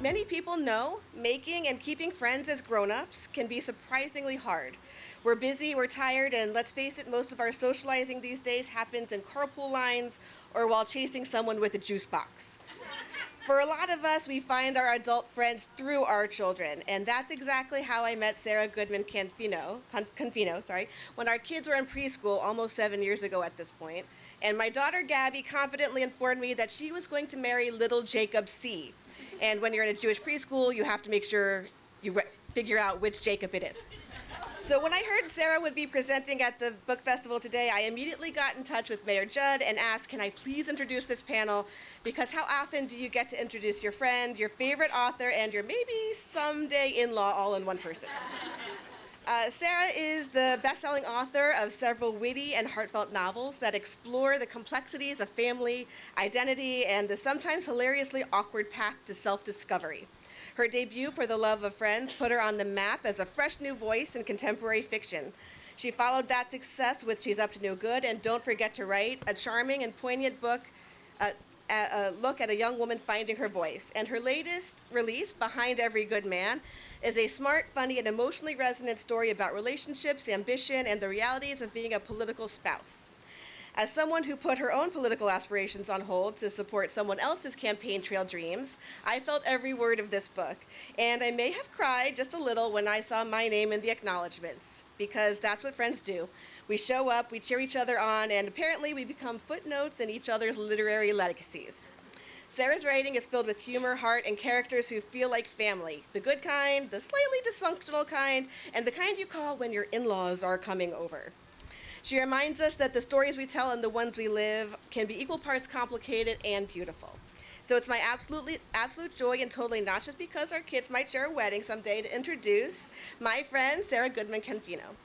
many people know, making and keeping friends as grown-ups can be surprisingly hard. We're busy, we're tired, and let's face it, most of our socializing these days happens in carpool lines or while chasing someone with a juice box. For a lot of us, we find our adult friends through our children, and that's exactly how I met Sarah Goodman Confino, when our kids were in preschool almost 7 years ago at this point, and my daughter Gabby confidently informed me that she was going to marry little Jacob C. And when you're in a Jewish preschool, you have to make sure you figure out which Jacob it is. So when I heard Sarah would be presenting at the book festival today, I immediately got in touch with Mayor Judd and asked, can I please introduce this panel? Because how often do you get to introduce your friend, your favorite author, and your maybe someday in-law all in one person? Sarah is the best-selling author of several witty and heartfelt novels that explore the complexities of family, identity, and the sometimes hilariously awkward path to self-discovery. Her debut, For the Love of Friends, put her on the map as a fresh new voice in contemporary fiction. She followed that success with She's Up to No Good and Don't Forget to Write, a charming and poignant book, a look at a young woman finding her voice. And her latest release, Behind Every Good Man, is a smart, funny, and emotionally resonant story about relationships, ambition, and the realities of being a political spouse. As someone who put her own political aspirations on hold to support someone else's campaign trail dreams, I felt every word of this book, and I may have cried just a little when I saw my name in the acknowledgments, because that's what friends do. We show up, we cheer each other on, and apparently we become footnotes in each other's literary legacies. Sarah's writing is filled with humor, heart, and characters who feel like family. The good kind, the slightly dysfunctional kind, and the kind you call when your in-laws are coming over. She reminds us that the stories we tell and the ones we live can be equal parts complicated and beautiful. So it's my absolute joy, and totally not just because our kids might share a wedding someday, to introduce my friend, Sarah Goodman Confino.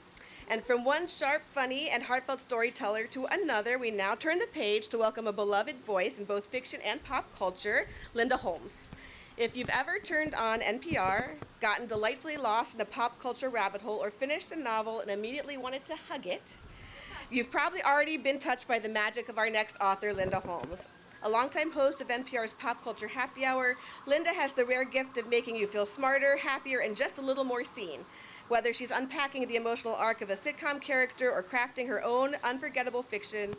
And from one sharp, funny, and heartfelt storyteller to another, we now turn the page to welcome a beloved voice in both fiction and pop culture, Linda Holmes. If you've ever turned on NPR, gotten delightfully lost in a pop culture rabbit hole, or finished a novel and immediately wanted to hug it, you've probably already been touched by the magic of our next author, Linda Holmes. A longtime host of NPR's Pop Culture Happy Hour, Linda has the rare gift of making you feel smarter, happier, and just a little more seen. Whether she's unpacking the emotional arc of a sitcom character or crafting her own unforgettable fiction,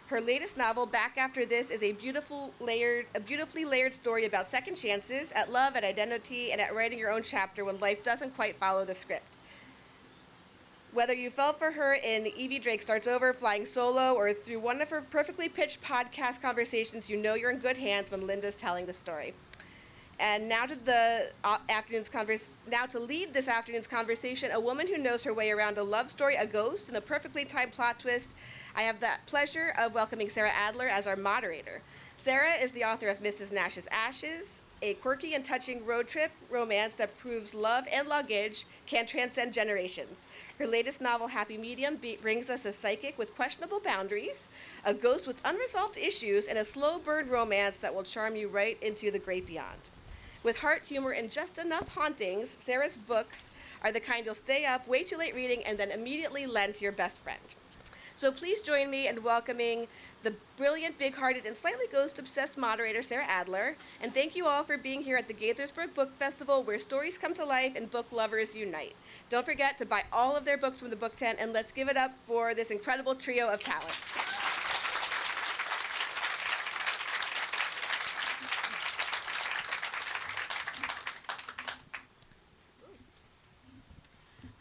her latest novel, Back After This, is a beautifully layered story about second chances, at love, at identity, and at writing your own chapter when life doesn't quite follow the script. Whether you fell for her in Evie Drake Starts Over, Flying Solo, or through one of her perfectly pitched podcast conversations, you know you're in good hands when Linda's telling the story. And now to lead this afternoon's conversation, a woman who knows her way around a love story, a ghost, and a perfectly timed plot twist, I have the pleasure of welcoming Sarah Adler as our moderator. Sarah is the author of Mrs. Nash's Ashes, a quirky and touching road trip romance that proves love and luggage can transcend generations. Her latest novel, Happy Medium, brings us a psychic with questionable boundaries, a ghost with unresolved issues, and a slow burn romance that will charm you right into the great beyond. With heart, humor, and just enough hauntings, Sarah's books are the kind you'll stay up way too late reading and then immediately lend to your best friend. So please join me in welcoming the brilliant, big-hearted, and slightly ghost-obsessed moderator, Sarah Adler. And thank you all for being here at the Gaithersburg Book Festival, where stories come to life and book lovers unite. Don't forget to buy all of their books from the book tent, and let's give it up for this incredible trio of talent.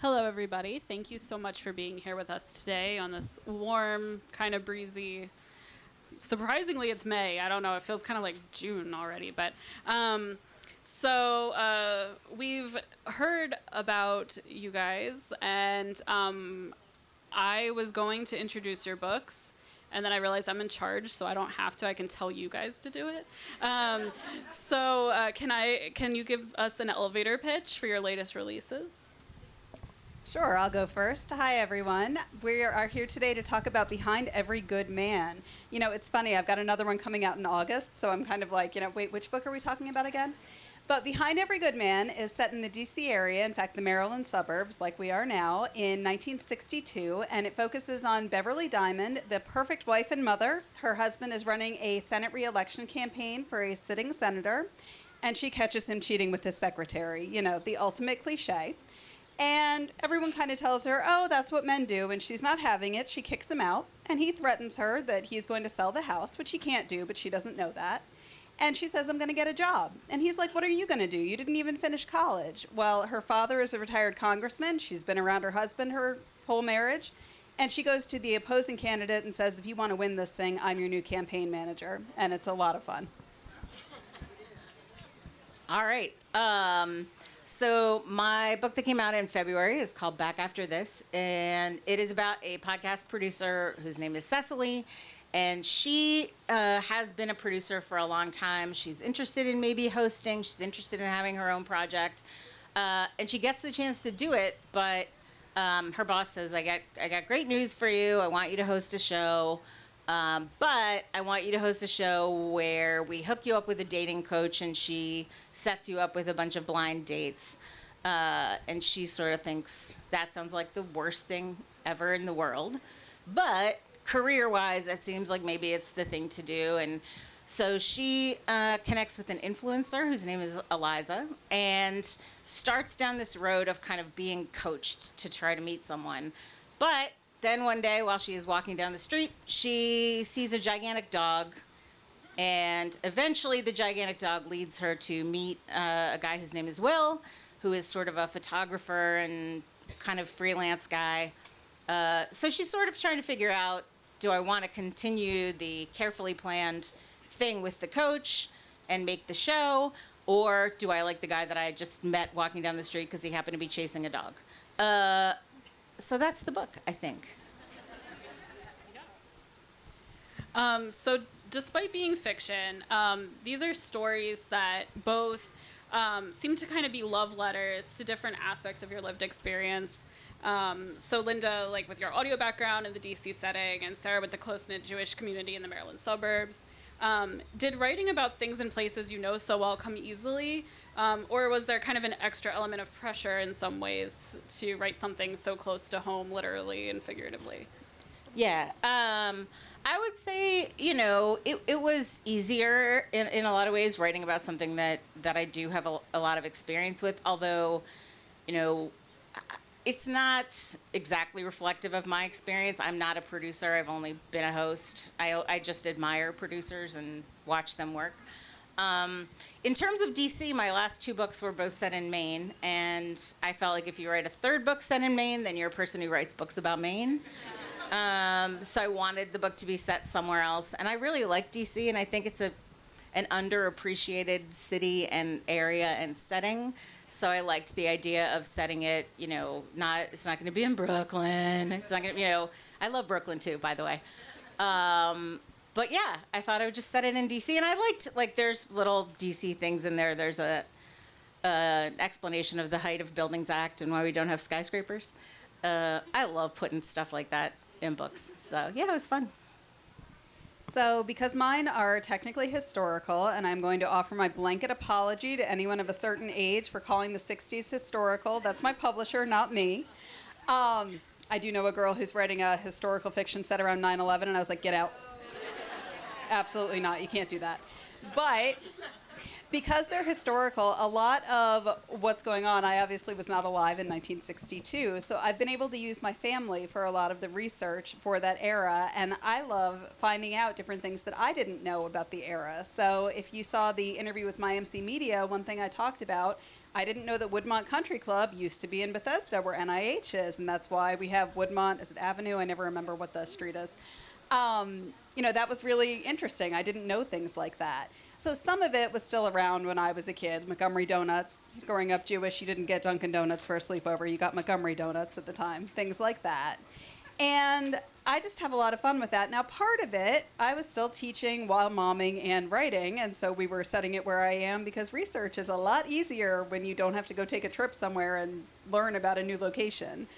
Hello, everybody. Thank you so much for being here with us today on this warm, kind of breezy. Surprisingly, it's May. I don't know. It feels kind of like June already. But we've heard about you guys, and I was going to introduce your books, and then I realized I'm in charge, so I don't have to. I can tell you guys to do it. Can you give us an elevator pitch for your latest releases? Sure, I'll go first. Hi, everyone. We are here today to talk about Behind Every Good Man. You know, it's funny, I've got another one coming out in August, so I'm kind of like, wait, which book are we talking about again? But Behind Every Good Man is set in the D.C. area, in fact, the Maryland suburbs, like we are now, in 1962, and it focuses on Beverly Diamond, the perfect wife and mother. Her husband is running a Senate re-election campaign for a sitting senator. and she catches him cheating with his secretary, the ultimate cliche. And everyone kind of tells her, oh, that's what men do, and she's not having it. She kicks him out, and he threatens her that he's going to sell the house, which he can't do, but she doesn't know that. And she says, I'm going to get a job. And he's like, what are you going to do? You didn't even finish college. Well, her father is a retired congressman. She's been around her husband her whole marriage. And she goes to the opposing candidate and says, if you want to win this thing, I'm your new campaign manager. And it's a lot of fun. All right. So my book that came out in February is called Back After This. And it is about a podcast producer whose name is Cecily. And she has been a producer for a long time. She's interested in maybe hosting. She's interested in having her own project. And she gets the chance to do it, but her boss says, I got great news for you. I want you to host a show. But I want you to host a show where we hook you up with a dating coach and she sets you up with a bunch of blind dates. And she sort of thinks that sounds like the worst thing ever in the world. But career-wise, it seems like maybe it's the thing to do. And so she connects with an influencer whose name is Eliza and starts down this road of kind of being coached to try to meet someone. But then one day, while she is walking down the street, she sees a gigantic dog. And eventually, the gigantic dog leads her to meet a guy whose name is Will, who is sort of a photographer and kind of freelance guy. So she's sort of trying to figure out, do I want to continue the carefully planned thing with the coach and make the show, or do I like the guy that I just met walking down the street because he happened to be chasing a dog? So that's the book, I think. So despite being fiction, these are stories that both seem to kind of be love letters to different aspects of your lived experience. So Linda, like with your audio background in the DC setting, and Sarah with the close-knit Jewish community in the Maryland suburbs, did writing about things and places you know so well come easily? Or was there kind of an extra element of pressure in some ways to write something so close to home, literally and figuratively? Yeah. I would say, it was easier in a lot of ways writing about something that I do have a lot of experience with, although, it's not exactly reflective of my experience. I'm not a producer. I've only been a host. I just admire producers and watch them work. In terms of DC, my last two books were both set in Maine, and I felt like if you write a third book set in Maine, then you're a person who writes books about Maine. So I wanted the book to be set somewhere else, and I really like DC, and I think it's an underappreciated city and area and setting. So I liked the idea of setting it, it's not going to be in Brooklyn. It's not going to, I love Brooklyn too, by the way. But yeah, I thought I would just set it in DC, and I liked, there's little DC things in there. There's an explanation of the Height of Buildings Act and why we don't have skyscrapers. I love putting stuff like that in books. So yeah, it was fun. So because mine are technically historical, and I'm going to offer my blanket apology to anyone of a certain age for calling the 60s historical. That's my publisher, not me. I do know a girl who's writing a historical fiction set around 9/11, and I was like, get out. Absolutely not. You can't do that. But because they're historical, a lot of what's going on, I obviously was not alive in 1962, so I've been able to use my family for a lot of the research for that era, and I love finding out different things that I didn't know about the era. So if you saw the interview with My MC Media, one thing I talked about, I didn't know that Woodmont Country Club used to be in Bethesda, where NIH is, and that's why we have Woodmont, is it Avenue? I never remember what the street is. That was really interesting. I didn't know things like that. So some of it was still around when I was a kid. Montgomery Donuts. Growing up Jewish, you didn't get Dunkin' Donuts for a sleepover. You got Montgomery Donuts at the time. Things like that. And I just have a lot of fun with that. Now, part of it, I was still teaching while momming and writing, and so we were setting it where I am because research is a lot easier when you don't have to go take a trip somewhere and learn about a new location.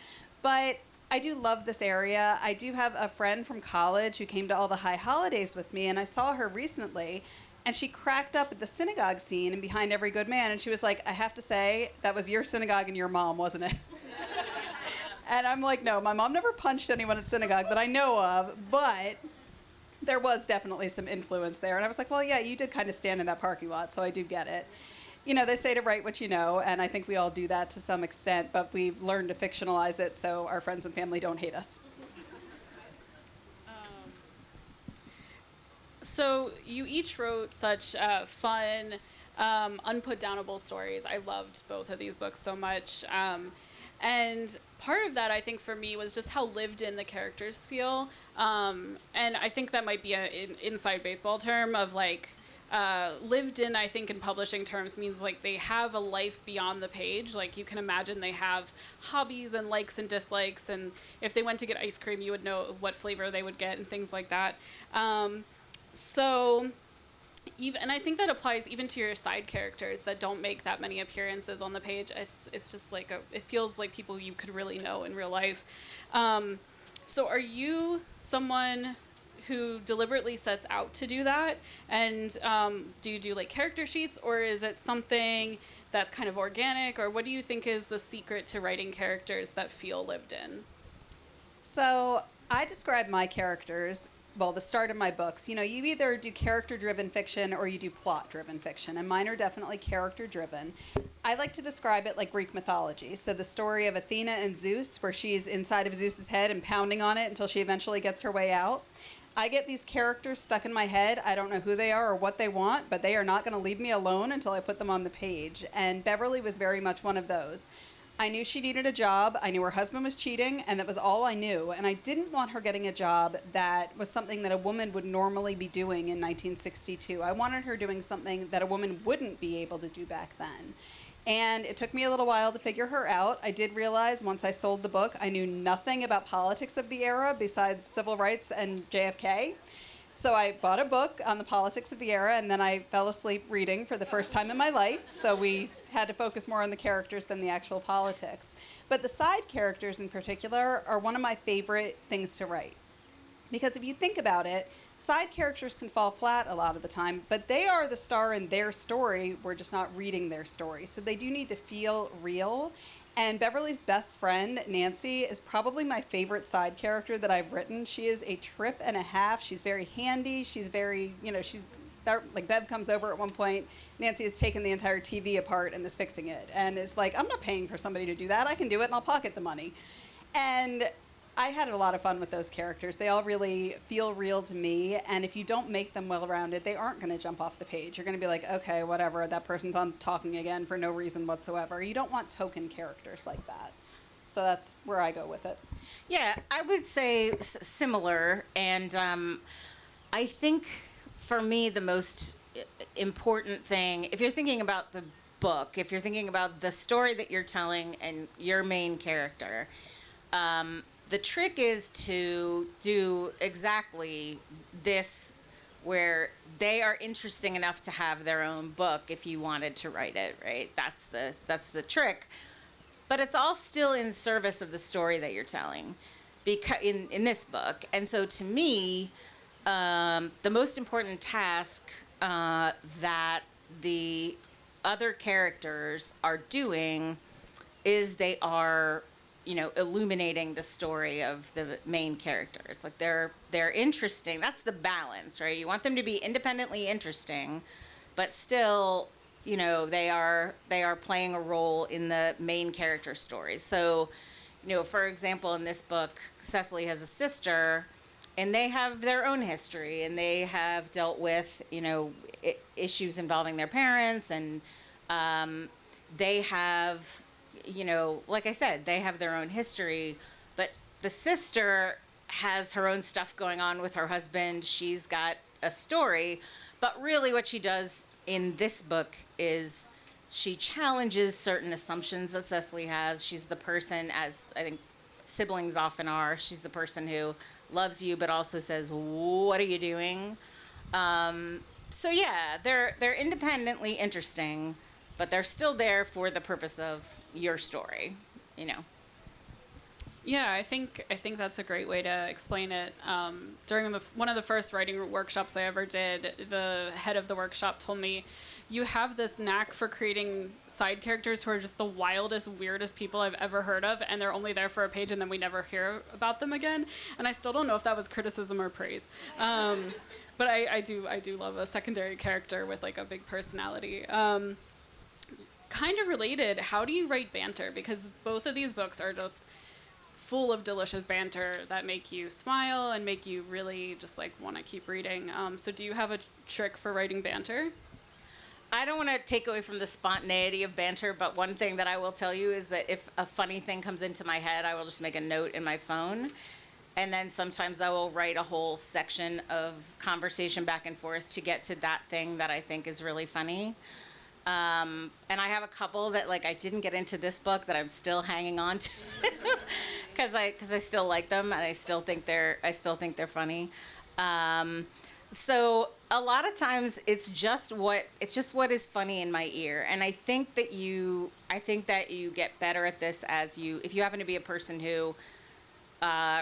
But I do love this area. I do have a friend from college who came to all the high holidays with me, and I saw her recently, and she cracked up at the synagogue scene and Behind Every Good Man, and she was like, I have to say, that was your synagogue and your mom, wasn't it? And I'm like, no, my mom never punched anyone at synagogue that I know of, but there was definitely some influence there. And I was like, well, yeah, you did kind of stand in that parking lot, so I do get it. You know, they say to write what you know, and I think we all do that to some extent, but we've learned to fictionalize it so our friends and family don't hate us. So you each wrote such fun, unputdownable stories. I loved both of these books so much. And part of that, I think, for me was just how lived in the characters feel. And I think that might be an inside baseball term of like, lived in, I think, in publishing terms means like they have a life beyond the page. Like you can imagine they have hobbies and likes and dislikes. And if they went to get ice cream, you would know what flavor they would get and things like that. So, and I think that applies even to your side characters that don't make that many appearances on the page. It's just like it feels like people you could really know in real life. So are you someone who deliberately sets out to do that? And do you do like character sheets, or is it something that's kind of organic, or what do you think is the secret to writing characters that feel lived in? So I describe my characters, well, the start of my books, you know, you either do character-driven fiction or you do plot-driven fiction, and mine are definitely character-driven. I like to describe it like Greek mythology. So the story of Athena and Zeus, where she's inside of Zeus's head and pounding on it until she eventually gets her way out. I get these characters stuck in my head. I don't know who they are or what they want, but they are not going to leave me alone until I put them on the page. And Beverly was very much one of those. I knew she needed a job. I knew her husband was cheating, and that was all I knew. And I didn't want her getting a job that was something that a woman would normally be doing in 1962. I wanted her doing something that a woman wouldn't be able to do back then. And it took me a little while to figure her out. I did realize once I sold the book, I knew nothing about politics of the era besides civil rights and JFK. So I bought a book on the politics of the era, and then I fell asleep reading for the first time in my life. So we had to focus more on the characters than the actual politics. But the side characters in particular are one of my favorite things to write. Because if you think about it, side characters can fall flat a lot of the time, but they are the star in their story. We're just not reading their story. So they do need to feel real. And Beverly's best friend, Nancy, is probably my favorite side character that I've written. She is a trip and a half. She's very handy. She's very, you know, she's like Bev comes over at one point. Nancy has taken the entire TV apart and is fixing it. And is like, I'm not paying for somebody to do that. I can do it and I'll pocket the money. And I had a lot of fun with those characters. They all really feel real to me, and if you don't make them well-rounded, they aren't going to jump off the page. You're going to be like, okay, whatever, that person's on talking again for no reason whatsoever. You don't want token characters like that. So that's where I go with it. Yeah, I would say similar, and I think for me the most important thing, if you're thinking about the book, if you're thinking about the story that you're telling and your main character, the trick is to do exactly this, where they are interesting enough to have their own book if you wanted to write it, right? That's the trick. But it's all still in service of the story that you're telling, because in this book. And so to me, the most important task that the other characters are doing is they are, you know, illuminating the story of the main character. It's like they're interesting. That's the balance, right? You want them to be independently interesting, but still, you know, they are playing a role in the main character story. So, you know, for example, in this book, Cecily has a sister, and they have their own history, and they have dealt with, you know, issues involving their parents, and they have, you know, like I said, they have their own history, but the sister has her own stuff going on with her husband. She's got a story, but really what she does in this book is she challenges certain assumptions that Cecily has. She's the person, as I think siblings often are, she's the person who loves you but also says, what are you doing? So yeah, they're independently interesting, but they're still there for the purpose of your story, you know. Yeah, I think that's a great way to explain it. During one of the first writing workshops I ever did, the head of the workshop told me, you have this knack for creating side characters who are just the wildest, weirdest people I've ever heard of, and they're only there for a page and then we never hear about them again. And I still don't know if that was criticism or praise. But I do love a secondary character with like a big personality. kind of related, how do you write banter? Because both of these books are just full of delicious banter that make you smile and make you really just like want to keep reading. So do you have a trick for writing banter? I don't want to take away from the spontaneity of banter, but one thing that I will tell you is that if a funny thing comes into my head, I will just make a note in my phone. And then sometimes I will write a whole section of conversation back and forth to get to that thing that I think is really funny. And I have a couple that like I didn't get into this book that I'm still hanging on to because I still like them and I still think they're funny. So a lot of times it's just what is funny in my ear, and I think that you get better at this if you happen to be a person who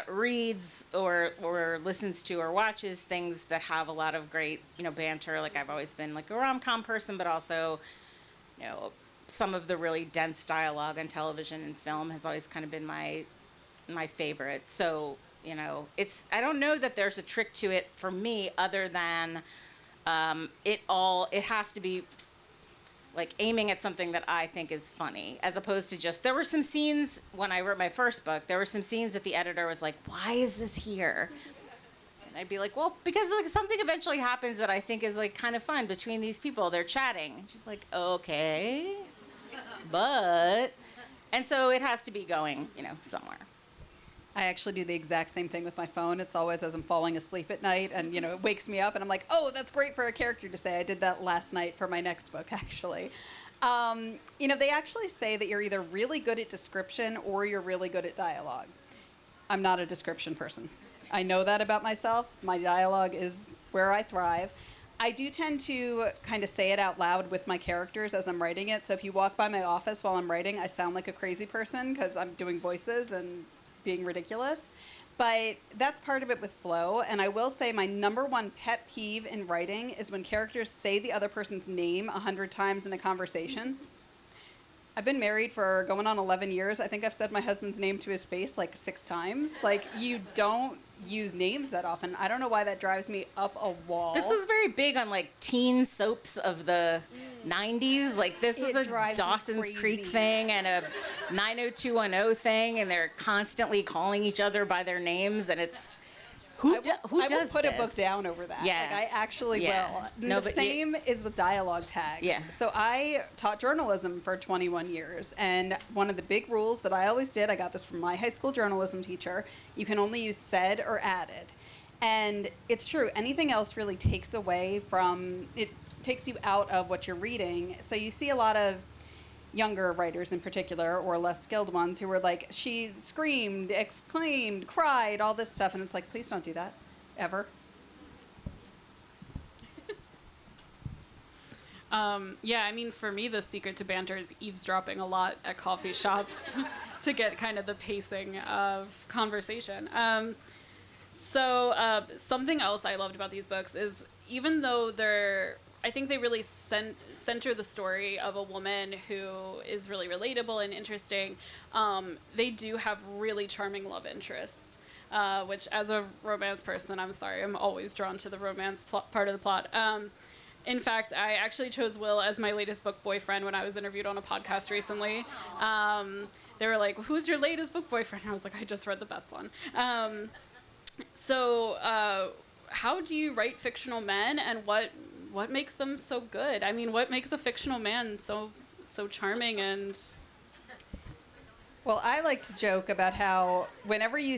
reads or listens to or watches things that have a lot of great banter. Like I've always been like a rom-com person, but also some of the really dense dialogue on television and film has always kind of been my favorite. So I don't know that there's a trick to it for me other than it has to be like aiming at something that I think is funny, as opposed to just, there were some scenes when I wrote my first book, there were some scenes that the editor was like, why is this here? And I'd be like, well, because like something eventually happens that I think is like kind of fun between these people. They're chatting. And she's like, okay, but, and so it has to be going, somewhere. I actually do the exact same thing with my phone. It's always as I'm falling asleep at night and, it wakes me up and I'm like, oh, that's great for a character to say. I did that last night for my next book, actually. They actually say that you're either really good at description or you're really good at dialogue. I'm not a description person. I know that about myself. My dialogue is where I thrive. I do tend to kind of say it out loud with my characters as I'm writing it. So if you walk by my office while I'm writing, I sound like a crazy person because I'm doing voices and being ridiculous, but that's part of it with flow. And I will say my number one pet peeve in writing is when characters say the other person's name 100 times in a conversation. I've been married for going on 11 years. I think I've said my husband's name to his face like 6 times. Like, you don't use names that often. I don't know why that drives me up a wall. This was very big on like teen soaps of the 90s. Like this was a Dawson's Creek thing and a 90210 thing, and they're constantly calling each other by their names, and it's who does I will put this? a book down over that. Yeah. Like, I actually will. No, the same is with dialogue tags. Yeah. So I taught journalism for 21 years, and one of the big rules that I always did, I got this from my high school journalism teacher, you can only use said or added. And it's true. Anything else really takes away from, it takes you out of what you're reading. So you see a lot of younger writers in particular, or less skilled ones, who were like, she screamed, exclaimed, cried, all this stuff. And it's like, please don't do that, ever. For me, the secret to banter is eavesdropping a lot at coffee shops to get kind of the pacing of conversation. Something else I loved about these books is, even though I think they really center the story of a woman who is really relatable and interesting, they do have really charming love interests, which, as a romance person, I'm sorry, I'm always drawn to the romance part of the plot. In fact, I actually chose Will as my latest book boyfriend when I was interviewed on a podcast recently. They were like, who's your latest book boyfriend? And I was like, I just read the best one. How do you write fictional men, and what makes them so good? I mean, what makes a fictional man so charming? And well, I like to joke about how whenever you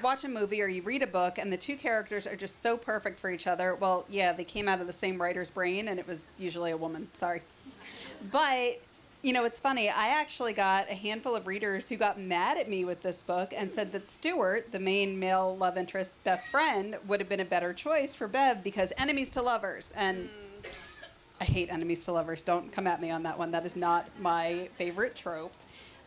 watch a movie or you read a book and the two characters are just so perfect for each other, well, yeah, they came out of the same writer's brain, and it was usually a woman. Sorry. But it's funny. I actually got a handful of readers who got mad at me with this book and said that Stuart, the main male love interest best friend, would have been a better choice for Bev because enemies to lovers. And I hate enemies to lovers. Don't come at me on that one. That is not my favorite trope.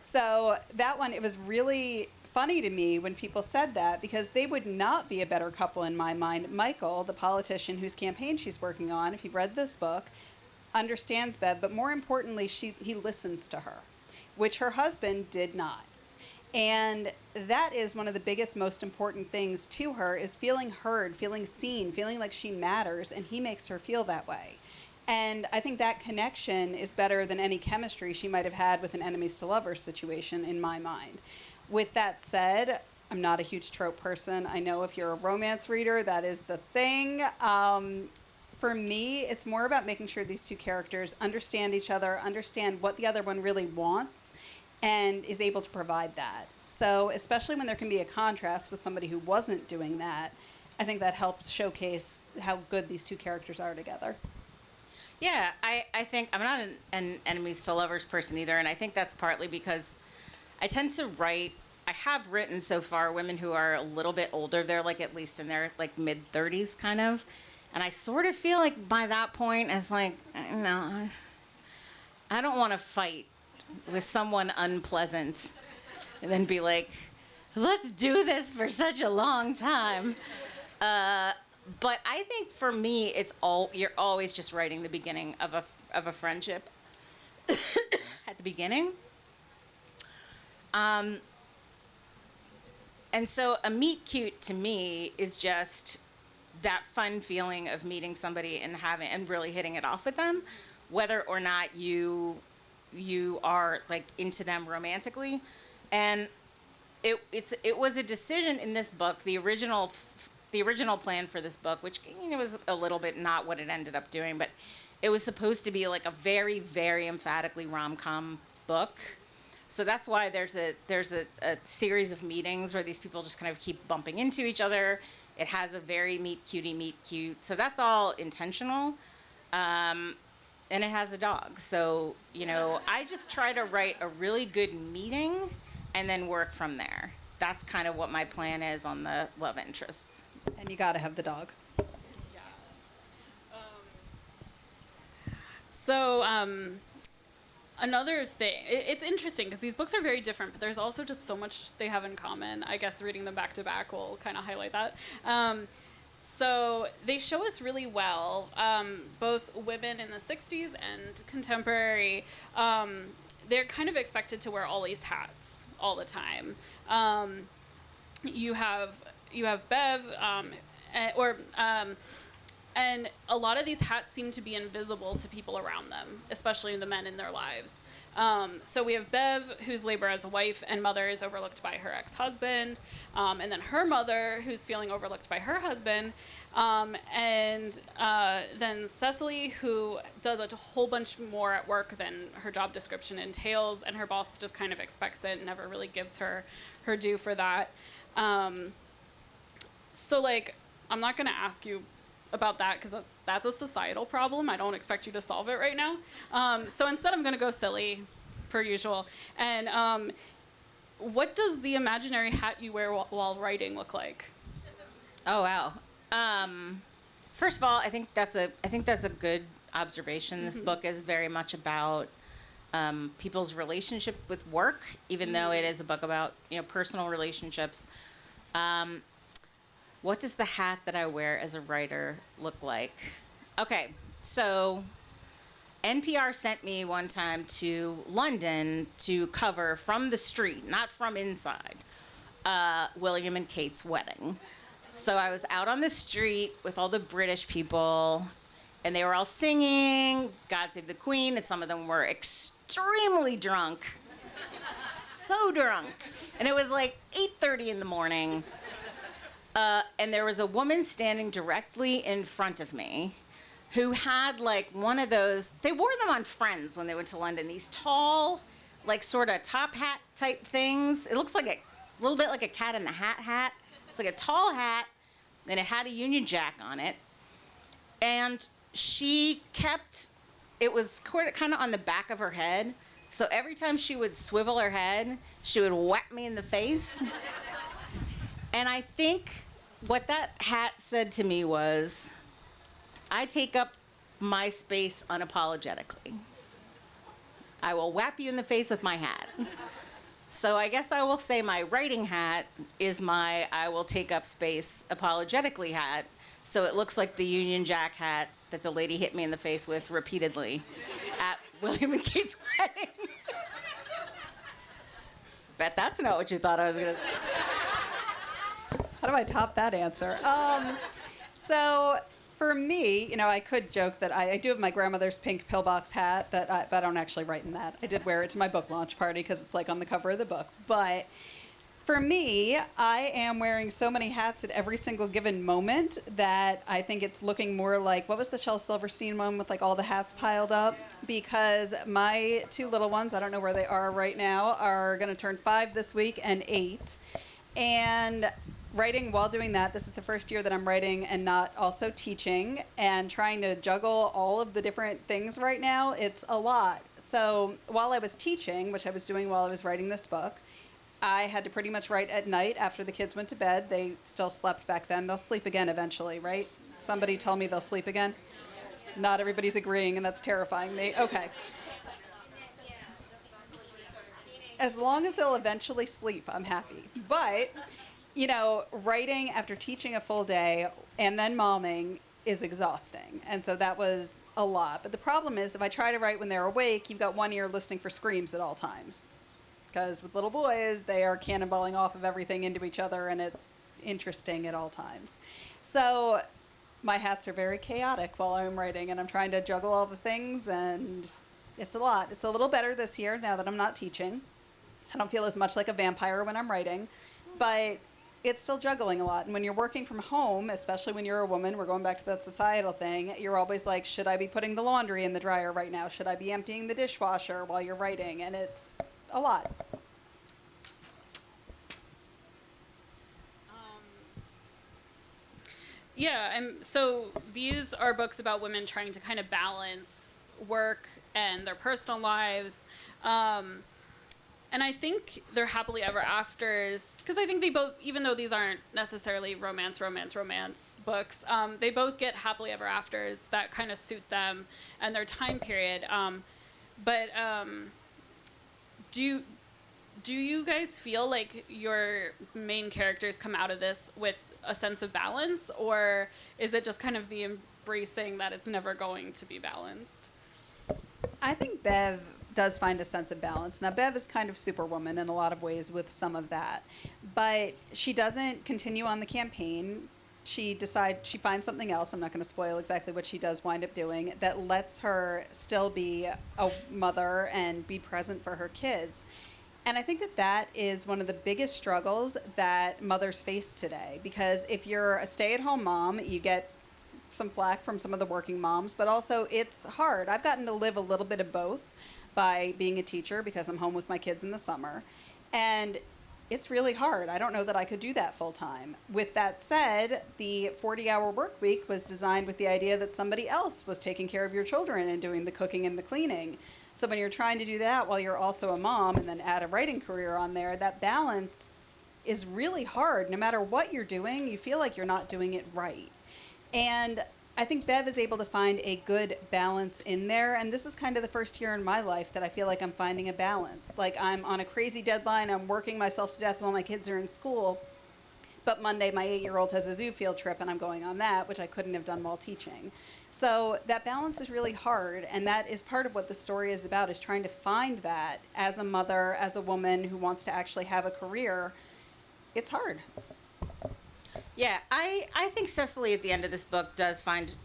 So that one, it was really funny to me when people said that, because they would not be a better couple in my mind. Michael, the politician whose campaign she's working on, if you've read this book, understands Bev, but more importantly, he listens to her, which her husband did not. And that is one of the biggest, most important things to her, is feeling heard, feeling seen, feeling like she matters, and he makes her feel that way. And I think that connection is better than any chemistry she might have had with an enemies to lovers situation, in my mind. With that said, I'm not a huge trope person. I know if you're a romance reader, that is the thing. For me, it's more about making sure these two characters understand each other, understand what the other one really wants, and is able to provide that. So especially when there can be a contrast with somebody who wasn't doing that, I think that helps showcase how good these two characters are together. Yeah, I think I'm not an enemies to lovers person either, and I think that's partly because I tend to write. I have written so far women who are a little bit older. They're like at least in their like mid 30s kind of, and I sort of feel like by that point it's like no, I don't want to fight with someone unpleasant, and then be like, let's do this for such a long time. But I think for me, it's you're always just writing the beginning of a friendship at the beginning. And so a meet cute to me is just that fun feeling of meeting somebody and really hitting it off with them, whether or not you are like into them romantically. And it was a decision in this book, the original plan for this book, which was a little bit not what it ended up doing, but it was supposed to be like a very, very emphatically rom-com book. So that's why there's a series of meetings where these people just kind of keep bumping into each other. It has a very meet cute. So that's all intentional. And it has a dog. So, I just try to write a really good meeting and then work from there. That's kind of what my plan is on the love interests. And you got to have the dog. So, another thing, it's interesting because these books are very different, but there's also just so much they have in common. I guess reading them back to back will kind of highlight that. So they show us really well, both women in the 60s and contemporary. They're kind of expected to wear all these hats all the time. You have Bev, and a lot of these hats seem to be invisible to people around them, especially the men in their lives. So we have Bev, whose labor as a wife and mother is overlooked by her ex-husband, and then her mother, who's feeling overlooked by her husband, and then Cecily, who does a whole bunch more at work than her job description entails, and her boss just kind of expects it and never really gives her due for that. So, I'm not going to ask you about that because that's a societal problem. I don't expect you to solve it right now. So instead, I'm going to go silly, per usual. And what does the imaginary hat you wear while writing look like? Oh wow. First of all, I think that's a good observation. This book is very much about people's relationship with work, even though it is a book about personal relationships. What does the hat that I wear as a writer look like? Okay, so NPR sent me one time to London to cover from the street, not from inside, William and Kate's wedding. So I was out on the street with all the British people, and they were all singing God Save the Queen, and some of them were extremely drunk. So drunk. And it was like 8:30 in the morning. And there was a woman standing directly in front of me who had one of those, they wore them on Friends when they went to London, these tall, sort of top hat type things. It looks like a little bit like a Cat in the hat. It's like a tall hat, and it had a Union Jack on it. And it was kind of on the back of her head. So every time she would swivel her head, she would whack me in the face. And I think what that hat said to me was, I take up my space unapologetically. I will whap you in the face with my hat. So I guess I will say my writing hat is my I will take up space apologetically hat. So it looks like the Union Jack hat that the lady hit me in the face with repeatedly at William and Kate's wedding. Bet that's not what you thought I was going to say. How do I top that answer? So For me, I could joke that I do have my grandmother's pink pillbox hat but I don't actually write in that. I did wear it to my book launch party because it's like on the cover of the book. But for me, I am wearing so many hats at every single given moment that I think it's looking more like, what was the Shel Silverstein one with like all the hats piled up? Because my two little ones, I don't know where they are right now, are going to turn 5 this week and 8. And writing while doing that, this is the first year that I'm writing and not also teaching, and trying to juggle all of the different things right now, it's a lot. So while I was teaching, which I was doing while I was writing this book, I had to pretty much write at night after the kids went to bed. They still slept back then. They'll sleep again eventually, right? Somebody tell me they'll sleep again? Not everybody's agreeing, and that's terrifying me. Okay. As long as they'll eventually sleep, I'm happy. But, writing after teaching a full day and then momming is exhausting. And so that was a lot. But the problem is, if I try to write when they're awake, you've got one ear listening for screams at all times. Because with little boys, they are cannonballing off of everything into each other, and it's interesting at all times. So my hats are very chaotic while I'm writing, and I'm trying to juggle all the things, and it's a lot. It's a little better this year now that I'm not teaching. I don't feel as much like a vampire when I'm writing, but it's still juggling a lot. And when you're working from home, especially when you're a woman, we're going back to that societal thing, you're always like, should I be putting the laundry in the dryer right now? Should I be emptying the dishwasher while you're writing? And it's a lot. Yeah, so these are books about women trying to kind of balance work and their personal lives. And I think they're happily ever afters, because I think they both, even though these aren't necessarily romance books, they both get happily ever afters that kind of suit them and their time period. But do you guys feel like your main characters come out of this with a sense of balance, or is it just kind of the embracing that it's never going to be balanced? I think Bev does find a sense of balance. Now, Bev is kind of Superwoman in a lot of ways with some of that, but she doesn't continue on the campaign. She finds something else, I'm not going to spoil exactly what she does wind up doing, that lets her still be a mother and be present for her kids. And I think that is one of the biggest struggles that mothers face today, because if you're a stay-at-home mom, you get some flack from some of the working moms, but also it's hard. I've gotten to live a little bit of both by being a teacher because I'm home with my kids in the summer. And it's really hard. I don't know that I could do that full time. With that said, the 40-hour work week was designed with the idea that somebody else was taking care of your children and doing the cooking and the cleaning. So when you're trying to do that while you're also a mom and then add a writing career on there, that balance is really hard. No matter what you're doing, you feel like you're not doing it right. And I think Bev is able to find a good balance in there, and this is kind of the first year in my life that I feel like I'm finding a balance. Like, I'm on a crazy deadline, I'm working myself to death while my kids are in school, but Monday my 8-year-old has a zoo field trip and I'm going on that, which I couldn't have done while teaching. So that balance is really hard, and that is part of what the story is about, is trying to find that as a mother, as a woman who wants to actually have a career. It's hard. Yeah, I think Cecily at the end of this book does find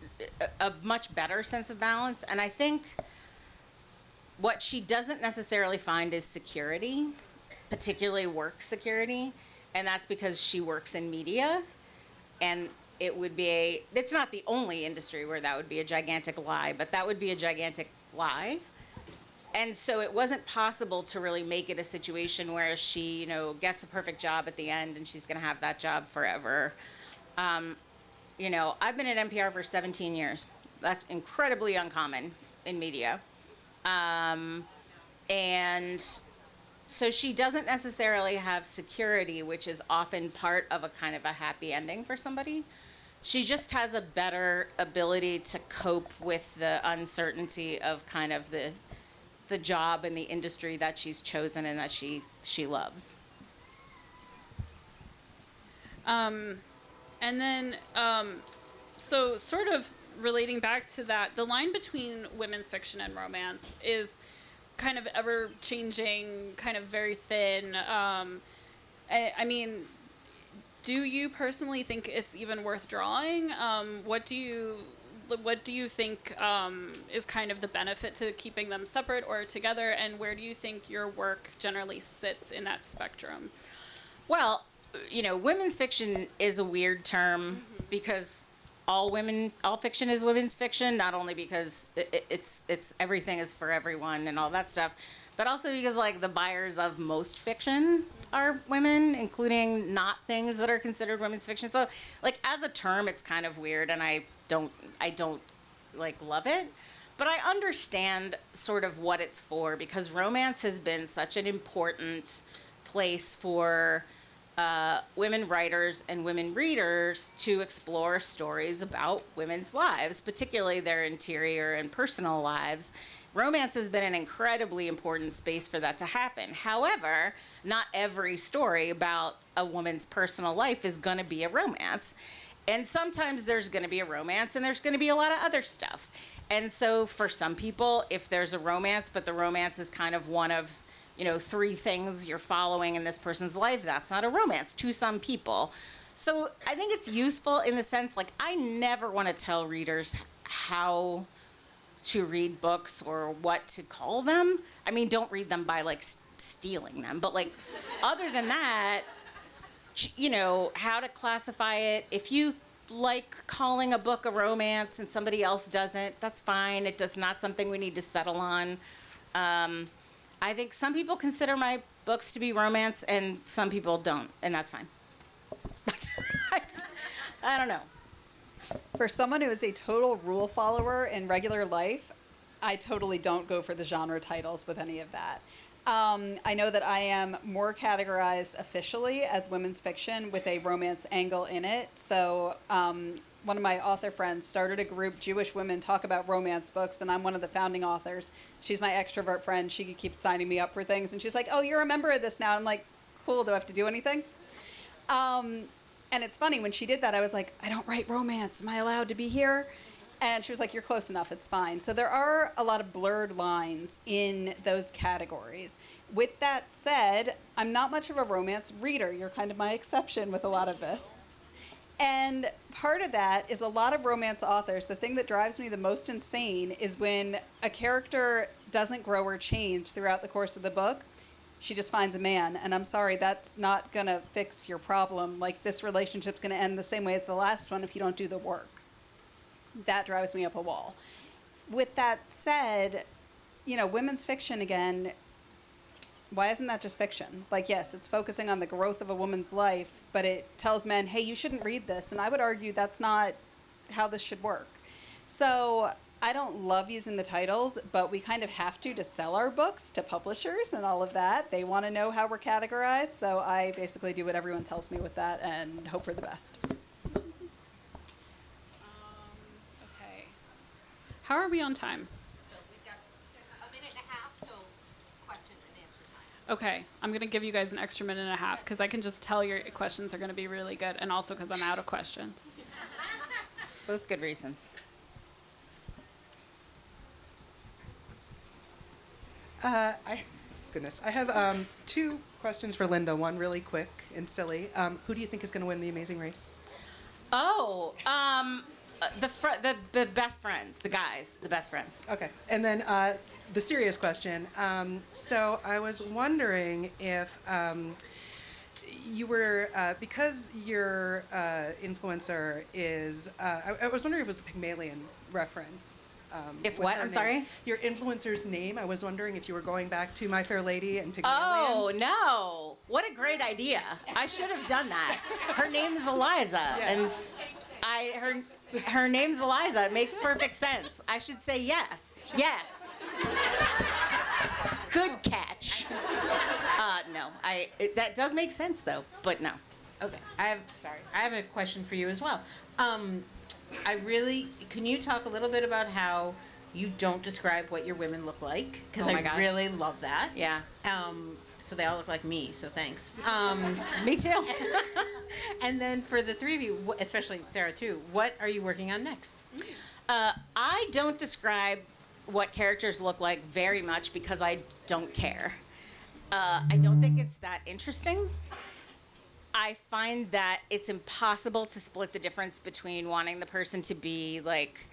a much better sense of balance. And I think what she doesn't necessarily find is security, particularly work security. And that's because she works in media. And it's not the only industry where that would be a gigantic lie, but that would be a gigantic lie. And so it wasn't possible to really make it a situation where she, gets a perfect job at the end and she's going to have that job forever. I've been at NPR for 17 years. That's incredibly uncommon in media. And so she doesn't necessarily have security, which is often part of a kind of a happy ending for somebody. She just has a better ability to cope with the uncertainty of kind of the job and the industry that she's chosen and that she loves. And then, so sort of relating back to that, the line between women's fiction and romance is kind of ever-changing, kind of very thin. I mean, do you personally think it's even worth drawing? What do you think is kind of the benefit to keeping them separate or together, and where do you think your work generally sits in that spectrum? Well, women's fiction is a weird term because all fiction is women's fiction, not only because it's everything is for everyone and all that stuff, but also because like the buyers of most fiction are women, including not things that are considered women's fiction. So like as a term, it's kind of weird, and I don't like love it, but I understand sort of what it's for, because romance has been such an important place for women writers and women readers to explore stories about women's lives, particularly their interior and personal lives. Romance has been an incredibly important space for that to happen. However, not every story about a woman's personal life is going to be a romance. And sometimes there's going to be a romance and there's going to be a lot of other stuff. And so for some people, if there's a romance, but the romance is kind of one of, 3 things you're following in this person's life, that's not a romance to some people. So I think it's useful in the sense, like, I never want to tell readers how to read books or what to call them. I mean, don't read them by, like, stealing them. But, like, other than that, how to classify it. If you like calling a book a romance and somebody else doesn't, that's fine. It is not something we need to settle on. I think some people consider my books to be romance and some people don't, and that's fine. I don't know. For someone who is a total rule follower in regular life, I totally don't go for the genre titles with any of that. I know that I am more categorized officially as women's fiction with a romance angle in it. So one of my author friends started a group, Jewish Women Talk About Romance Books, and I'm one of the founding authors. She's my extrovert friend. She keeps signing me up for things, and she's like, oh, you're a member of this now. I'm like, cool, do I have to do anything? And it's funny, when she did that, I was like, I don't write romance. Am I allowed to be here? And she was like, you're close enough, it's fine. So there are a lot of blurred lines in those categories. With that said, I'm not much of a romance reader. You're kind of my exception with a lot of this. And part of that is a lot of romance authors, the thing that drives me the most insane is when a character doesn't grow or change throughout the course of the book. She just finds a man, and I'm sorry, that's not going to fix your problem. Like, this relationship's going to end the same way as the last one if you don't do the work. That drives me up a wall. With that said, women's fiction, again, why isn't that just fiction? Like, yes, it's focusing on the growth of a woman's life, but it tells men, hey, you shouldn't read this. And I would argue that's not how this should work. So I don't love using the titles, but we kind of have to sell our books to publishers and all of that. They want to know how we're categorized. So I basically do what everyone tells me with that and hope for the best. Okay. How are we on time? So we've got a minute and a half till question and answer time. Okay, I'm going to give you guys an extra minute and a half because I can just tell your questions are going to be really good, and also because I'm out of questions. Both good reasons. I have 2 questions for Linda. One really quick and silly. Who do you think is going to win the Amazing Race? Oh, the best friends, the guys, the best friends. Okay. And then the serious question. So I was wondering if you were, because your influencer is, I was wondering if it was a Pygmalion reference. If with what? her I'm name. sorry? Your influencer's name. I was wondering if you were going back to My Fair Lady and Pygmalion. Oh, no. What a great idea. I should have done that. Her name's Eliza. And her name's Eliza. It makes perfect sense. I should say yes. Yes. Good catch. No. That does make sense, though, but no. Okay, I have a question for you as well. Can you talk a little bit about how you don't describe what your women look like? Because Oh my I gosh. really love that. Yeah. So they all look like me, so thanks. Me too. And then for the 3 of you, especially Sarah too, what are you working on next? I don't describe what characters look like very much because I don't care. I don't think it's that interesting. I find that it's impossible to split the difference between wanting the person to be like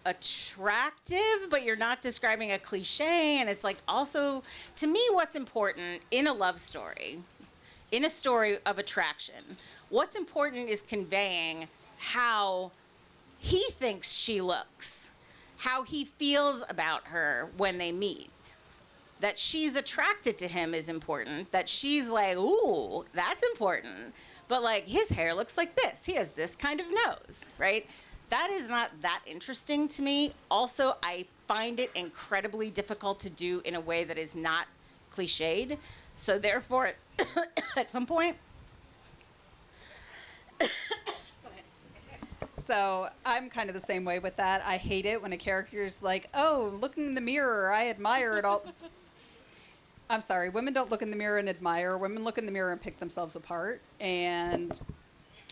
attractive, but you're not describing a cliche. And it's like, also, to me, what's important in a love story, in a story of attraction, what's important is conveying how he thinks she looks, how he feels about her when they meet. That she's attracted to him is important. That she's like, ooh, that's important. But like, his hair looks like this. He has this kind of nose, right? That is not that interesting to me. Also, I find it incredibly difficult to do in a way that is not cliched. So therefore, at some point, So I'm kind of the same way with that. I hate it when a character's like, oh, looking in the mirror, I admire it all. I'm sorry, women don't look in the mirror and admire. Women look in the mirror and pick themselves apart. And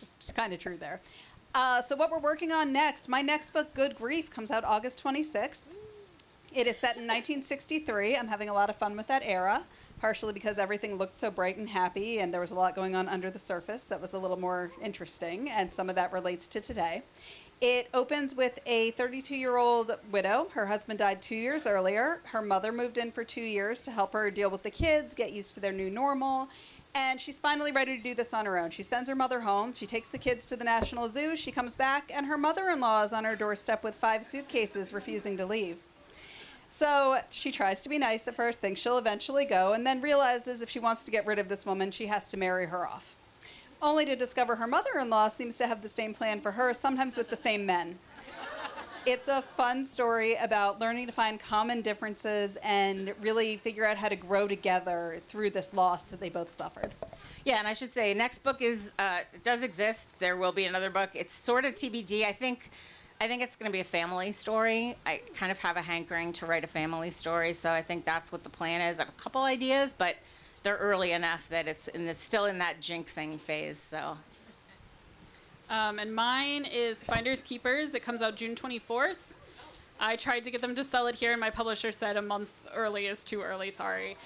it's kind of true there. So what we're working on next, my next book, Good Grief, comes out August 26th. It is set in 1963. I'm having a lot of fun with that era, partially because everything looked so bright and happy, and there was a lot going on under the surface that was a little more interesting, and some of that relates to today. It opens with a 32-year-old widow. Her husband died 2 years earlier. Her mother moved in for 2 years to help her deal with the kids, get used to their new normal, and she's finally ready to do this on her own. She sends her mother home. She takes the kids to the National Zoo. She comes back, and her mother-in-law is on her doorstep with 5 suitcases, refusing to leave. So she tries to be nice at first, thinks she'll eventually go, and then realizes if she wants to get rid of this woman, she has to marry her off. Only to discover her mother-in-law seems to have the same plan for her, sometimes with the same men. It's a fun story about learning to find common differences and really figure out how to grow together through this loss that they both suffered. yeah, and I should say, next book is does exist. There will be another book. It's sort of TBD. I think it's going to be a family story. I kind of have a hankering to write a family story, so I think that's what the plan is. I have a couple ideas, but they're early enough that it's still in that jinxing phase. So. And mine is Finders Keepers. It comes out June 24th. I tried to get them to sell it here, and my publisher said a month early is too early, sorry.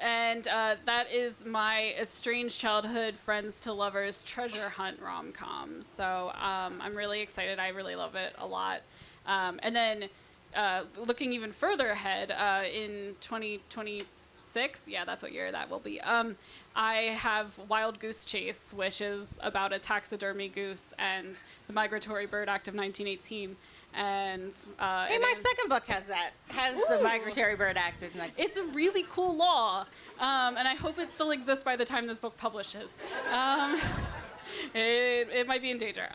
And that is my estranged childhood friends to lovers treasure hunt rom-com. So I'm really excited. I really love it a lot. And then looking even further ahead, in 2026, yeah, that's what year that will be. I have Wild Goose Chase, which is about a taxidermy goose and the Migratory Bird Act of 1918. And Hey, my second book has the Migratory Bird Act of 1918. it's a really cool law, and I hope it still exists by the time this book publishes. It might be in danger.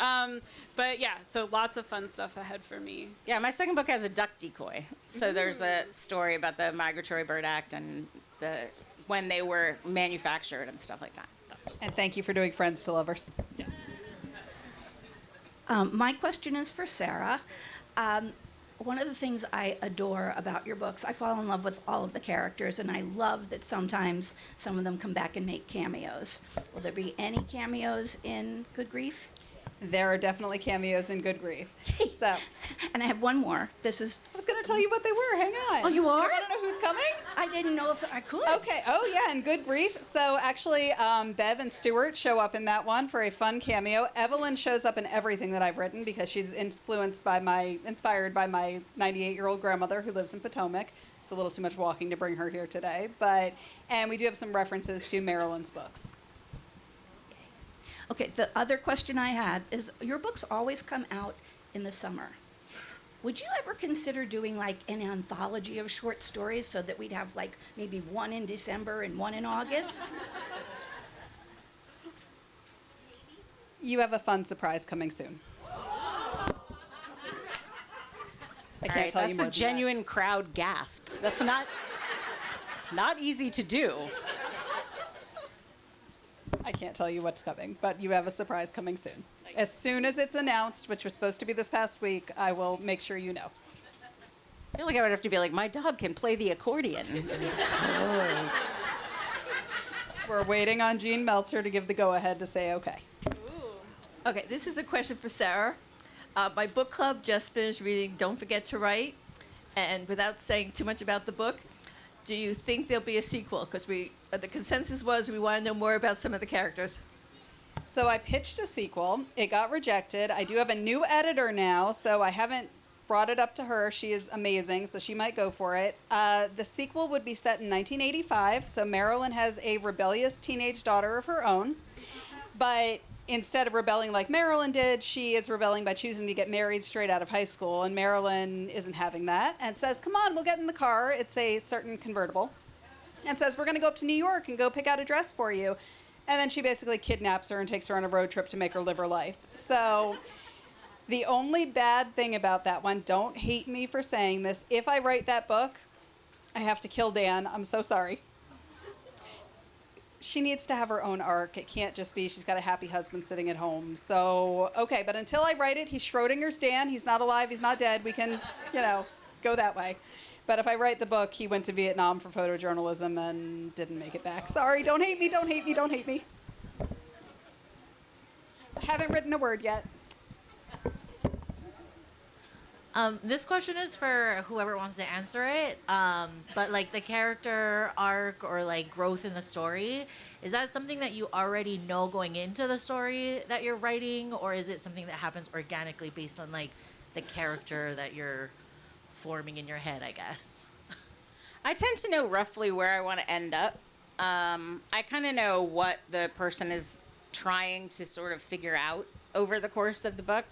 But yeah, so lots of fun stuff ahead for me. Yeah, my second book has a duck decoy. So there's a story about the Migratory Bird Act and when they were manufactured and stuff like that. And thank you for doing Friends to Lovers. Yes. My question is for Sarah. One of the things I adore about your books, I fall in love with all of the characters, and I love that sometimes some of them come back and make cameos. Will there be any cameos in Good Grief? There are definitely cameos in Good Grief. So, And I have one more. This is. I was going to tell you what they were. Hang on. Oh, you are? You want to know who's coming? I didn't know if I could. Okay. Oh, yeah, in Good Grief. So actually, Bev and Stuart show up in that one for a fun cameo. Evelyn shows up in everything that I've written because she's inspired by my 98-year-old grandmother who lives in Potomac. It's a little too much walking to bring her here today, and we do have some references to Marilyn's books. Okay, the other question I have is your books always come out in the summer. Would you ever consider doing like an anthology of short stories so that we'd have like maybe one in December and one in August? You have a fun surprise coming soon. I can't tell you more than That's a genuine crowd gasp. That's not easy to do. I can't tell you what's coming, but you have a surprise coming soon. As soon as it's announced, which was supposed to be this past week, I will make sure you know. I feel like I would have to be like, my dog can play the accordion. We're waiting on Jean Meltzer to give the go-ahead to say okay. Okay, this is a question for Sarah. My book club just finished reading Don't Forget to Write, and without saying too much about the book, do you think there'll be a sequel? Because the consensus was we want to know more about some of the characters. So I pitched a sequel. It got rejected. I do have a new editor now, so I haven't brought it up to her. She is amazing, so she might go for it. The sequel would be set in 1985, so Marilyn has a rebellious teenage daughter of her own. But instead of rebelling like Marilyn did, she is rebelling by choosing to get married straight out of high school, and Marilyn isn't having that and says, come on, we'll get in the car. It's a certain convertible. And says, we're going to go up to New York and go pick out a dress for you. And then she basically kidnaps her and takes her on a road trip to make her live her life. So the only bad thing about that one, don't hate me for saying this, if I write that book, I have to kill Dan. I'm so sorry. She needs to have her own arc. It can't just be she's got a happy husband sitting at home. So, okay, but until I write it, he's Schrodinger's Dan. He's not alive. He's not dead. We can, go that way. But if I write the book, he went to Vietnam for photojournalism and didn't make it back. Sorry, don't hate me, don't hate me, don't hate me. I haven't written a word yet. This question is for whoever wants to answer it. But like the character arc or like growth in the story, is that something that you already know going into the story that you're writing, or is it something that happens organically based on like the character that you're forming in your head, I guess? I tend to know roughly where I want to end up. I kind of know what the person is trying to sort of figure out over the course of the book.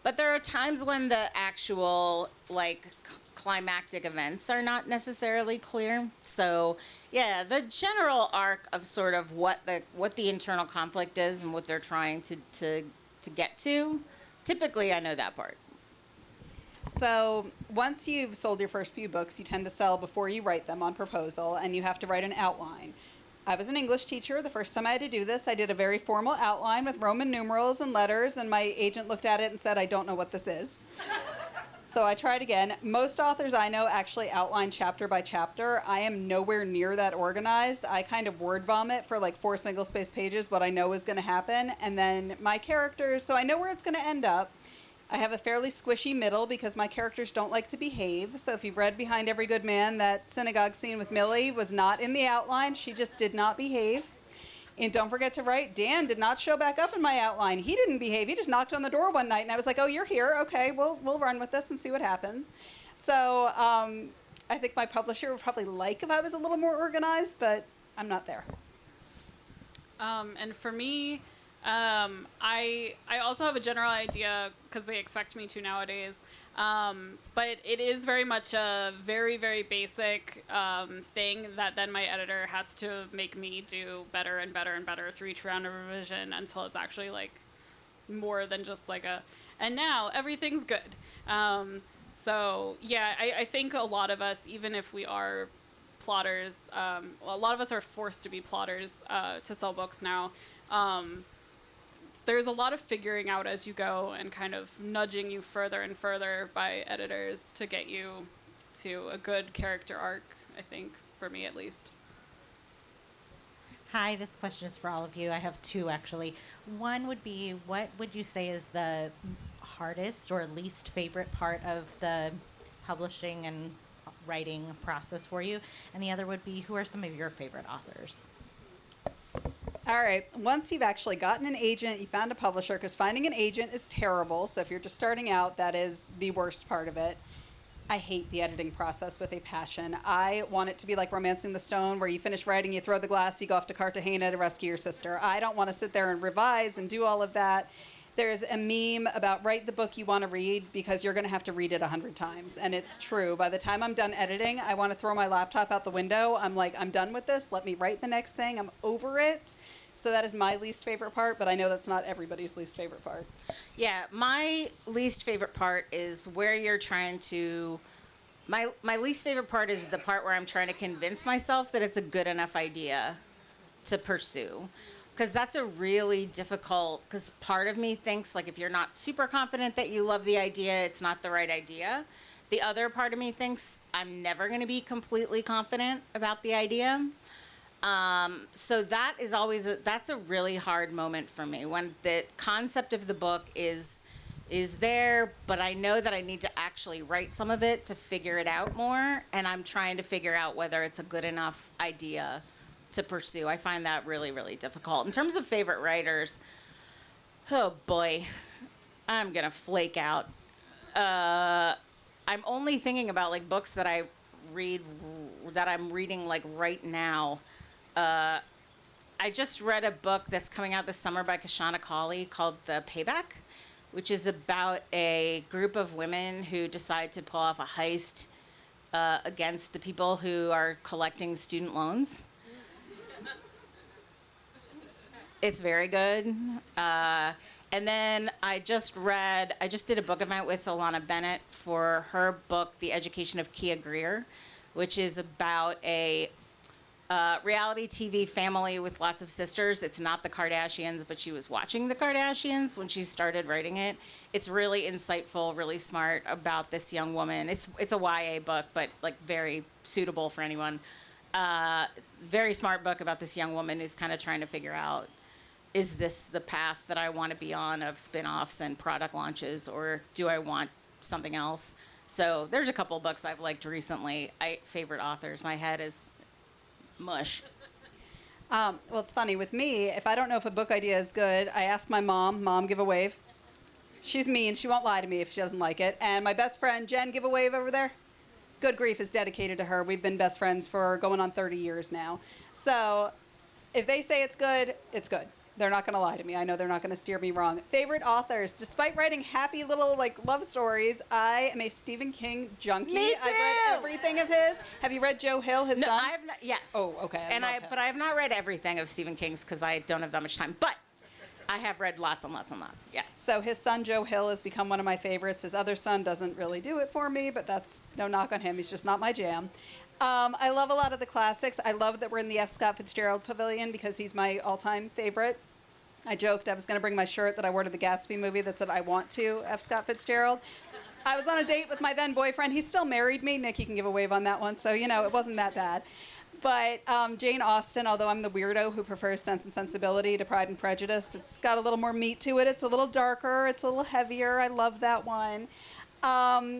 But there are times when the actual, climactic events are not necessarily clear. So, yeah, the general arc of sort of what the internal conflict is and what they're trying to get to, typically I know that part. So once you've sold your first few books, you tend to sell before you write them on proposal, and you have to write an outline. I was an English teacher. The first time I had to do this, I did a very formal outline with Roman numerals and letters, and my agent looked at it and said, I don't know what this is. So I tried again. Most authors I know actually outline chapter by chapter. I am nowhere near that organized. I kind of word vomit for 4 single-space pages what I know is going to happen, and then my characters, so I know where it's going to end up. I have a fairly squishy middle because my characters don't like to behave. So if you've read Behind Every Good Man, that synagogue scene with Millie was not in the outline. She just did not behave. And don't forget to write, Dan did not show back up in my outline. He didn't behave. He just knocked on the door one night, and I was like, oh, you're here. Okay, we'll run with this and see what happens. So I think my publisher would probably like if I was a little more organized, but I'm not there. And for me, I also have a general idea because they expect me to nowadays. But it is very much a very, very basic thing that then my editor has to make me do better and better and better through each round of revision until it's actually more than just and now everything's good. So yeah, I think a lot of us, even if we are plotters, a lot of us are forced to be plotters to sell books now. There's a lot of figuring out as you go and kind of nudging you further and further by editors to get you to a good character arc, I think, for me at least. Hi, this question is for all of you. I have 2, actually. One would be, what would you say is the hardest or least favorite part of the publishing and writing process for you? And the other would be, who are some of your favorite authors? All right. Once you've actually gotten an agent, you found a publisher, because finding an agent is terrible. So if you're just starting out, that is the worst part of it. I hate the editing process with a passion. I want it to be like Romancing the Stone, where you finish writing, you throw the glass, you go off to Cartagena to rescue your sister. I don't want to sit there and revise and do all of that. There's a meme about write the book you want to read because you're going to have to read it 100 times. And it's true. By the time I'm done editing, I want to throw my laptop out the window. I'm like, I'm done with this. Let me write the next thing. I'm over it. So that is my least favorite part, but I know that's not everybody's least favorite part. Yeah, my least favorite part is where you're trying to... My least favorite part is the part where I'm trying to convince myself that it's a good enough idea to pursue. Because that's a really difficult... Because part of me thinks, if you're not super confident that you love the idea, it's not the right idea. The other part of me thinks I'm never going to be completely confident about the idea. So that is always that's a really hard moment for me when the concept of the book is is there, but I know that I need to actually write some of it to figure it out more, and I'm trying to figure out whether it's a good enough idea to pursue. I find that really, really difficult. In terms of favorite writers, oh boy, I'm gonna flake out. I'm only thinking about like books that I read, that I'm reading like right now. I just read a book that's coming out this summer by Kashana Cauley called The Payback, which is about a group of women who decide to pull off a heist against the people who are collecting student loans. It's very good. And then I just did a book event with Alana Bennett for her book, The Education of Kia Greer, which is about a reality TV family with lots of sisters. It's not the Kardashians, but she was watching the Kardashians when she started writing it. It's really insightful, really smart about this young woman. It's a YA book, but like very suitable for anyone. Very smart book about this young woman who's kind of trying to figure out, is this the path that I want to be on of spin-offs and product launches, or do I want something else? So there's a couple books I've liked recently. Favorite authors. My head is mush. Well, it's funny. With me, if I don't know if a book idea is good, I ask my mom. Mom, give a wave. She's mean. She won't lie to me if she doesn't like it. And my best friend, Jen, give a wave over there. Good Grief is dedicated to her. We've been best friends for going on 30 years now. So if they say it's good, it's good. They're not going to lie to me. I know they're not going to steer me wrong. Favorite authors. Despite writing happy little like love stories, I am a Stephen King junkie. Me too. I've read everything of his. Have you read Joe Hill, his son? I have not. Yes. Oh, okay. But I have not read everything of Stephen King's because I don't have that much time. But I have read lots and lots and lots. Yes. So his son, Joe Hill, has become one of my favorites. His other son doesn't really do it for me, but that's no knock on him. He's just not my jam. I love a lot of the classics. I love that we're in the F. Scott Fitzgerald Pavilion because he's my all-time favorite. I joked I was going to bring my shirt that I wore to the Gatsby movie that said, "I want to, F. Scott Fitzgerald." I was on a date with my then boyfriend. He still married me. Nick, you can give a wave on that one. So, it wasn't that bad. But Jane Austen, although I'm the weirdo who prefers Sense and Sensibility to Pride and Prejudice, it's got a little more meat to it. It's a little darker. It's a little heavier. I love that one.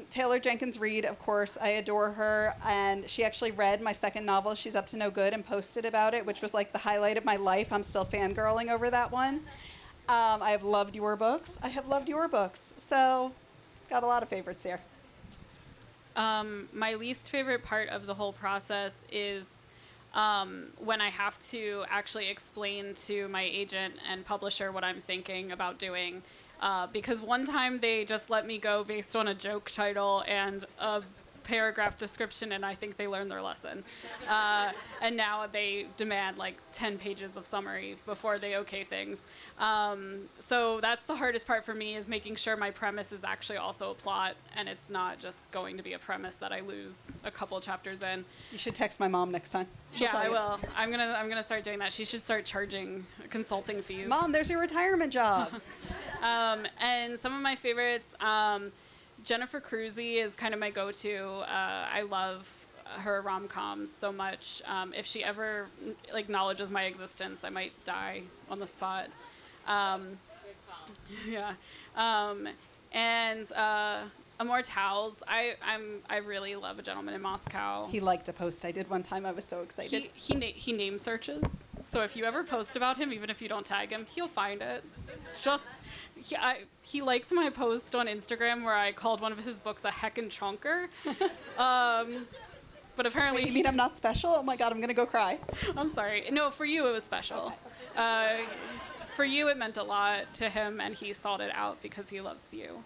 Taylor Jenkins Reid, of course, I adore her, and she actually read my second novel, She's Up to No Good, and posted about it, which was like the highlight of my life. I'm still fangirling over that one. I have loved your books. So, got a lot of favorites here. My least favorite part of the whole process is when I have to actually explain to my agent and publisher what I'm thinking about doing. Because one time they just let me go based on a joke title and a paragraph description, and I think they learned their lesson. And now they demand like 10 pages of summary before they okay things. So that's the hardest part for me, is making sure my premise is actually also a plot, and it's not just going to be a premise that I lose a couple chapters in. You should text my mom next time. She'll tell I you. will. I'm gonna start doing that. She should start charging consulting fees. Mom, there's your retirement job. And some of my favorites, Jennifer Cruzy is kind of my go-to. I love her rom-coms so much. If she ever acknowledges my existence, I might die on the spot. Yeah. And Immortals. I really love A Gentleman in Moscow. He liked a post I did one time. I was so excited. He name searches. So if you ever post about him, even if you don't tag him, he'll find it. He liked my post on Instagram where I called one of his books a heckin' chonker. But apparently... Wait, you mean I'm not special? Oh my God, I'm going to go cry. I'm sorry. No, for you it was special. Okay. For you it meant a lot to him, and he sought it out because he loves you.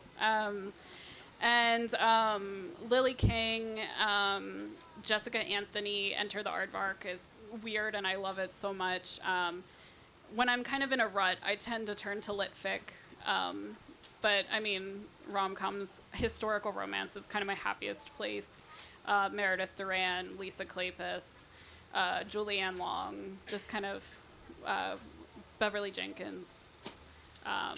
And Lily King, Jessica Anthony, Enter the Aardvark is weird, and I love it so much. When I'm kind of in a rut, I tend to turn to lit fic. But, I mean, rom-coms, historical romance is kind of my happiest place. Meredith Duran, Lisa Kleypas, Julianne Long, just kind of Beverly Jenkins. I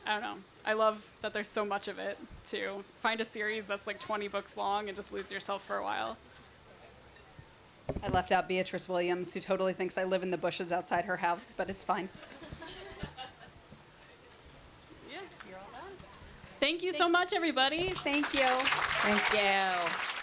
don't know. I love that there's so much of it, too. Find a series that's like 20 books long and just lose yourself for a while. I left out Beatrice Williams, who totally thinks I live in the bushes outside her house, but it's fine. Yeah. You're all Thank you so much, everybody. Thank you. Thank you.